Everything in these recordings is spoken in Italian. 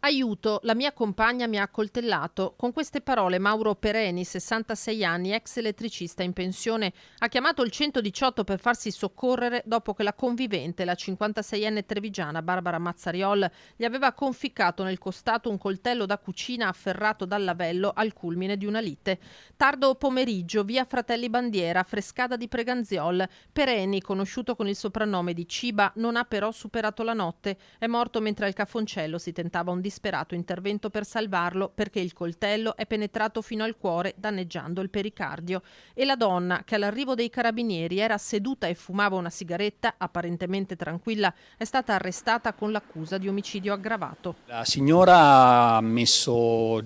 Aiuto, la mia compagna mi ha accoltellato. Con queste parole Mauro Pereni, 66 anni, ex elettricista in pensione, ha chiamato il 118 per farsi soccorrere dopo che la convivente, la 56enne trevigiana Barbara Mazzariol, gli aveva conficcato nel costato un coltello da cucina afferrato dal lavello al culmine di una lite. Tardo pomeriggio, via Fratelli Bandiera, Frescada di Preganziol. Pereni, conosciuto con il soprannome di Ciba, non ha però superato la notte. È morto mentre al Cafoncello si tentava un disperato intervento per salvarlo perché il coltello è penetrato fino al cuore danneggiando il pericardio. E la donna, che all'arrivo dei carabinieri era seduta e fumava una sigaretta, apparentemente tranquilla, è stata arrestata con l'accusa di omicidio aggravato. La signora ha ammesso,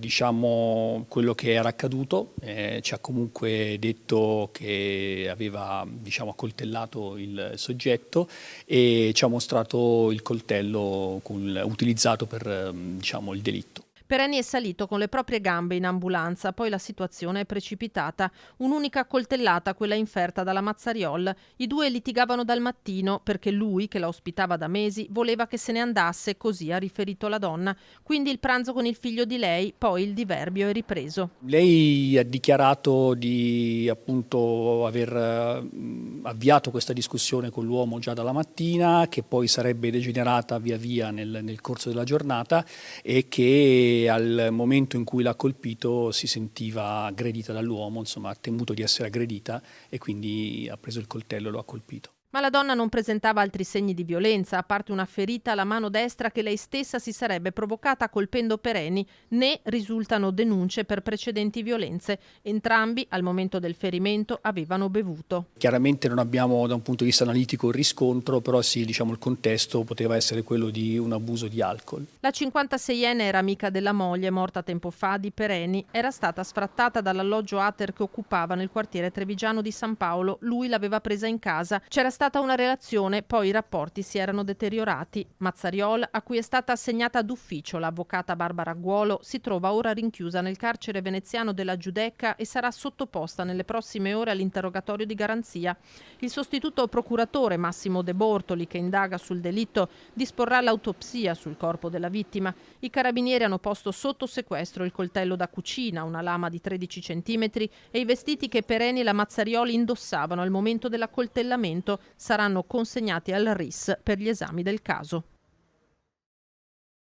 quello che era accaduto, ci ha comunque detto che aveva, accoltellato il soggetto e ci ha mostrato il coltello utilizzato per, il delitto. Pereni è salito con le proprie gambe in ambulanza, poi la situazione è precipitata. Un'unica coltellata, quella inferta dalla Mazzariol. I due litigavano dal mattino perché lui, che la ospitava da mesi, voleva che se ne andasse, così ha riferito la donna. Quindi il pranzo con il figlio di lei, poi il diverbio è ripreso. Lei ha dichiarato di appunto aver avviato questa discussione con l'uomo già dalla mattina, che poi sarebbe degenerata via via nel corso della giornata e che al momento in cui l'ha colpito si sentiva aggredita dall'uomo, insomma ha temuto di essere aggredita e quindi ha preso il coltello e lo ha colpito. Ma la donna non presentava altri segni di violenza, a parte una ferita alla mano destra che lei stessa si sarebbe provocata colpendo Pereni, né risultano denunce per precedenti violenze. Entrambi, al momento del ferimento, avevano bevuto. Chiaramente non abbiamo da un punto di vista analitico il riscontro, però sì, il contesto poteva essere quello di un abuso di alcol. La 56enne era amica della moglie, morta tempo fa, di Pereni. Era stata sfrattata dall'alloggio Ater che occupava nel quartiere trevigiano di San Paolo. Lui l'aveva presa in casa. C'era stata una relazione, poi i rapporti si erano deteriorati. Mazzariol, a cui è stata assegnata d'ufficio l'avvocata Barbara Guolo, si trova ora rinchiusa nel carcere veneziano della Giudecca e sarà sottoposta nelle prossime ore all'interrogatorio di garanzia. Il sostituto procuratore Massimo De Bortoli, che indaga sul delitto, disporrà l'autopsia sul corpo della vittima. I carabinieri hanno posto sotto sequestro il coltello da cucina, una lama di 13 centimetri e i vestiti che Pereni e la Mazzarioli indossavano al momento dell'accoltellamento saranno consegnati al RIS per gli esami del caso.